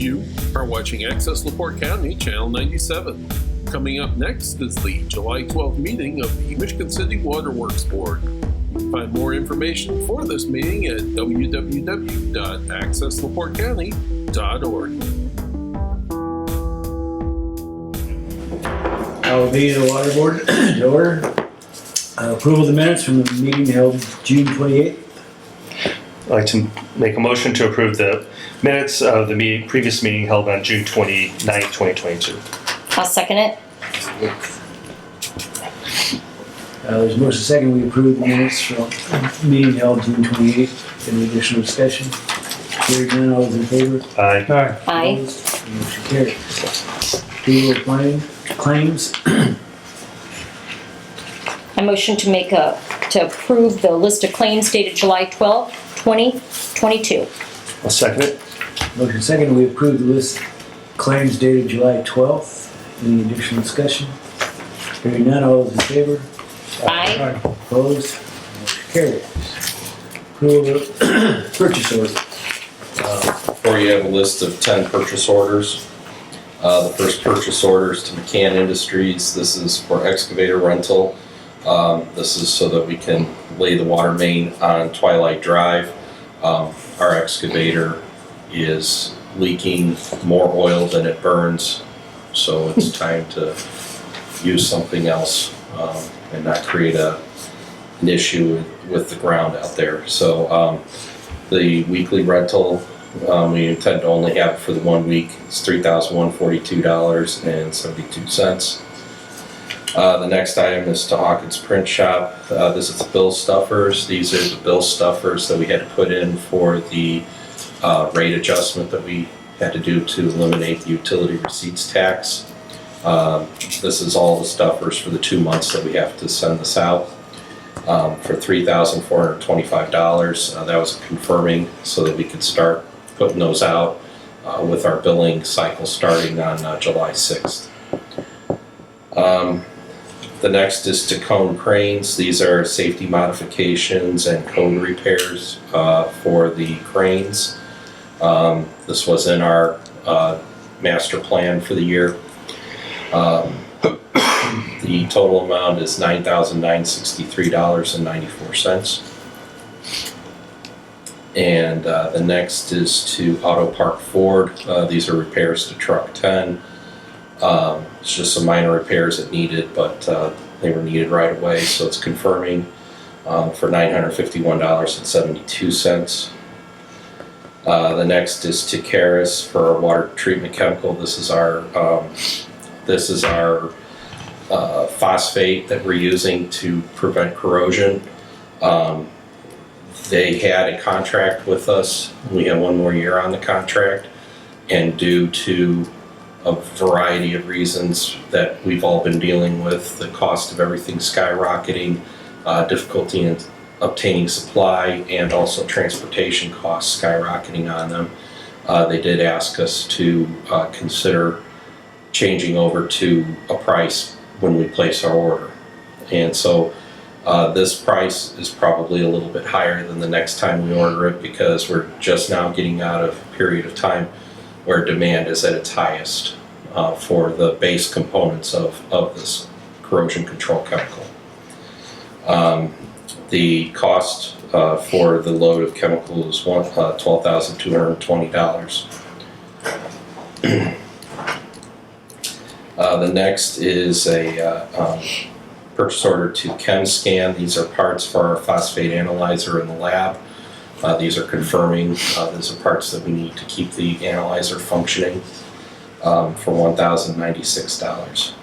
You are watching Access LaPorte County, Channel 97. Coming up next is the July 12th meeting of the Michigan City Waterworks Board. You can find more information for this meeting at www.accesslaportecounty.org. I will be the water board to order. Approval of the minutes from the meeting held June 28th. I'd like to make a motion to approve the minutes of the previous meeting held on June 29th, 2022. I'll second it. There's a motion second. We approve the minutes from the meeting held June 28th. Any additional discussion? Hearing none, all those in favor? Aye. Aye. Opposed? Motion carries. Approval of claims. I motion to approve the list of claims dated July 12th, 2022. I'll second it. Motion second. We approve the list of claims dated July 12th. Any additional discussion? Hearing none, all those in favor? Aye. Opposed? Motion carries. Approval of purchase order. Before you have a list of 10 purchase orders. The first purchase order is to McCann Industries. This is for excavator rental. This is so that we can lay the water main on Twilight Drive. Our excavator is leaking more oil than it burns, so it's time to use something else and not create an issue with the ground out there. So the weekly rental, we intend to only have it for the 1 week. It's $3,142.72. The next item is to Hawkins Print Shop. This is the bill stuffers. These are the bill stuffers that we had to put in for the rate adjustment that we had to do to eliminate the utility receipts tax. This is all the stuffers for the 2 months that we have to send this out for $3,425. That was confirming so that we could start putting those out with our billing cycle starting on July 6th. The next is to Cone Cranes. These are safety modifications and cone repairs for the cranes. This was in our master plan for the year. The total amount is $9,963.94. And the next is to Auto Park Ford. These are repairs to Truck 10. It's just some minor repairs that needed, but they were needed right away, so it's confirming for $951.72. The next is to Karis for our water treatment chemical. This is our phosphate that we're using to prevent corrosion. They had a contract with us. We have 1 more year on the contract, and due to a variety of reasons that we've all been dealing with, the cost of everything skyrocketing, difficulty in obtaining supply, and also transportation costs skyrocketing on them. They did ask us to consider changing over to a price when we place our order. And so this price is probably a little bit higher than the next time we order it because we're just now getting out of a period of time where demand is at its highest for the base components of this corrosion control chemical. The cost for the load of chemical is $12,220. The next is a purchase order to ChemScan. These are parts for our phosphate analyzer in the lab. These are confirming. These are parts that we need to keep the analyzer functioning for $1,096.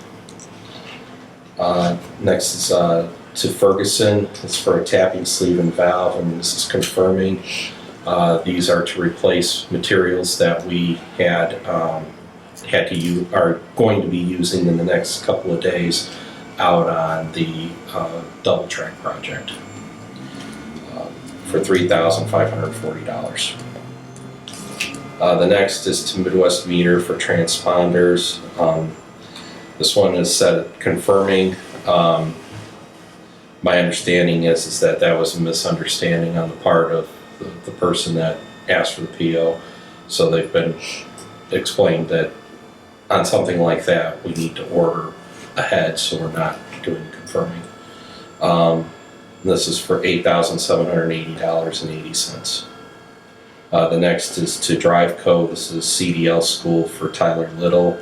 Next is to Ferguson. It's for a tapping sleeve and valve, and this is confirming. These are to replace materials that we are going to be using in the next couple of days out on the double track project for $3,540. The next is to Midwest Meter for transponders. This one is set confirming. My understanding is that was a misunderstanding on the part of the person that asked for the PO. So they've been explained that on something like that, we need to order ahead, so we're not doing confirming. This is for $8,780.80. The next is to Driveco. This is CDL school for Tyler Little.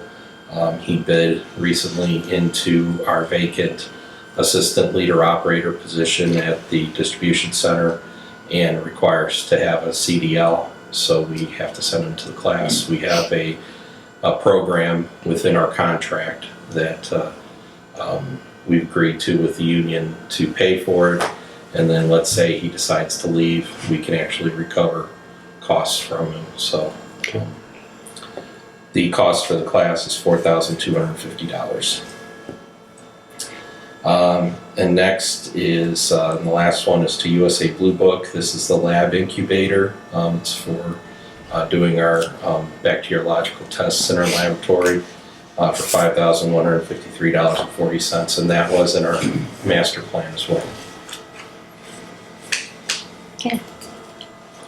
He bid recently into our vacant assistant leader operator position at the distribution center and requires to have a CDL, so we have to send him to the class. We have a program within our contract that we've agreed to with the union to pay for it, and then let's say he decides to leave, we can actually recover costs from him. So the cost for the class is $4,250. And next is, the last one is to USA Blue Book. This is the lab incubator. It's for doing our bacteriological tests in our laboratory for $5,153.40, and that was in our master plan as well. Okay.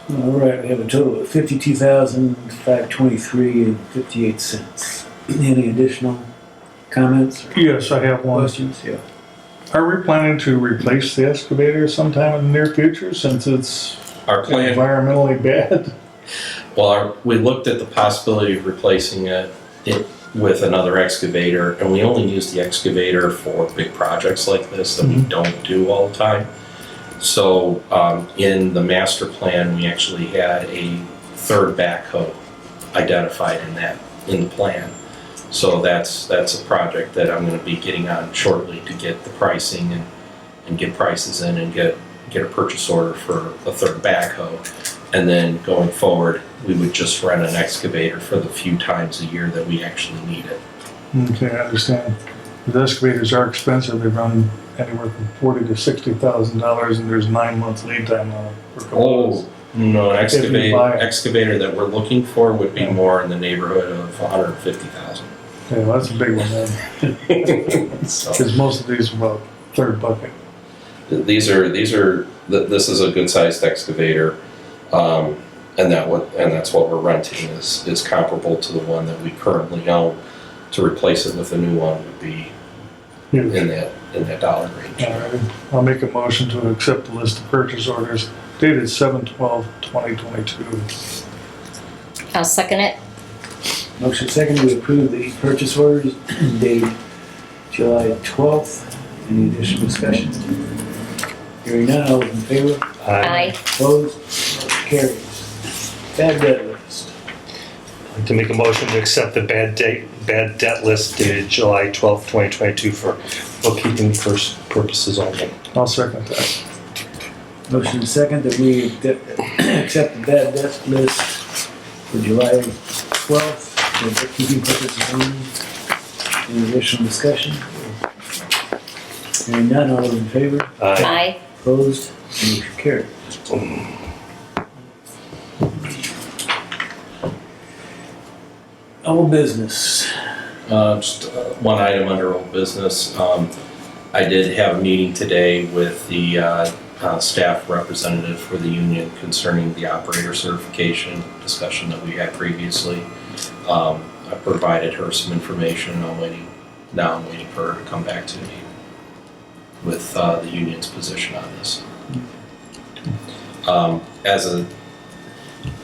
All right, we have a total of $52,523.58. Any additional comments or Yes, I have one. questions? Yeah. Are we planning to replace the excavator sometime in the near future since it's Our plan, environmentally bad? well, we looked at the possibility of replacing it with another excavator, and we only use the excavator for big projects like this that we don't do all the time. So in the master plan, we actually had a third backhoe identified in the plan. So that's a project that I'm going to be getting on shortly to get the pricing and get prices in and get a purchase order for a third backhoe. And then going forward, we would just rent an excavator for the few times a year that we actually need it. Okay, I understand. The excavators are expensive. They run anywhere from $40,000 to $60,000, and there's 9 months lead time on them. No, an If you buy it. excavator that we're looking for would be more in the neighborhood of $150,000. Okay, well, that's a big one then. So Because most of these are about third bucket. this is a good sized excavator, and that's what we're renting is comparable to the one that we currently own. To replace it with a new one would be Huge. in that dollar range. All right. I'll make a motion to accept the list of purchase orders dated 7/12/2022. I'll second it. Motion second to approve the purchase orders dated July 12th. Any additional discussion? Hearing none, all those in favor? Aye. Opposed? Motion carries. Bad debt list. I'd like to make a motion to accept the bad debt list dated July 12th, 2022 for bookkeeping purposes only. I'll second that. Motion second that we accept the bad debt list for July 12th for bookkeeping purposes only. Any additional discussion? Hearing none, all those in favor? Aye. Opposed? Motion carries. Old business. Just one item under old business. I did have a meeting today with the staff representative for the union concerning the operator certification discussion that we had previously. I provided her some information. I'm waiting for her to come back to me with the union's position on this.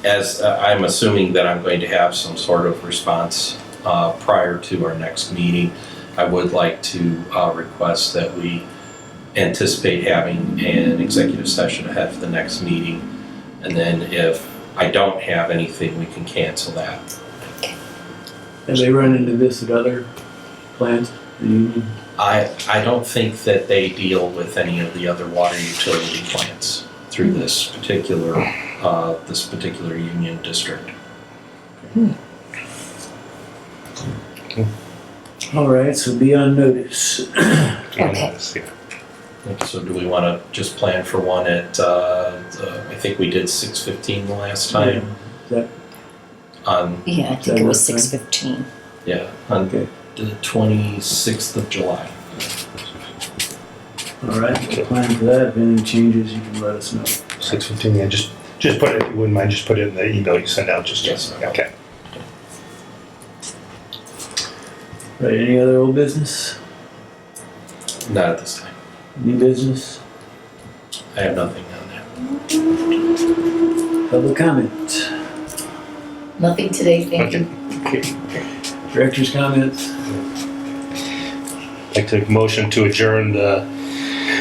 As I'm assuming that I'm going to have some sort of response prior to our next meeting, I would like to request that we anticipate having an executive session ahead of the next meeting. And then if I don't have anything, we can cancel that. Have they run into this at other plants, the union? I don't think that they deal with any of the other water utility plants through this particular union district. All right, so be on notice. Okay. So do we want to just plan for one at, I think we did 6:15 the last time Is that on, Yeah, I think it was 6:15. yeah, on okay? the 26th of July. All right, we'll plan for that. If anything changes, you can let us know. 6:15, yeah, just put it, if you wouldn't mind, just put it in the email you send out, just, Yes. okay. Right, any other old business? Not at this time. New business? I have nothing on that. Public comment? Nothing today, thank you. Director's comments? I'd like to make a motion to adjourn the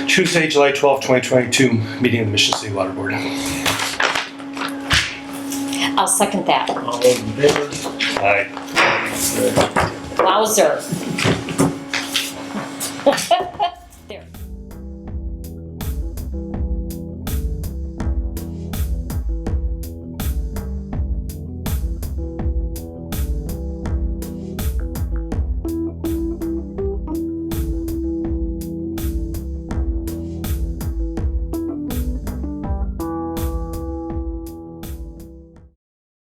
Tuesday, July 12, 2022 meeting of the Mission City Water Board. I'll second that. All those in favor? Aye. Wowzer.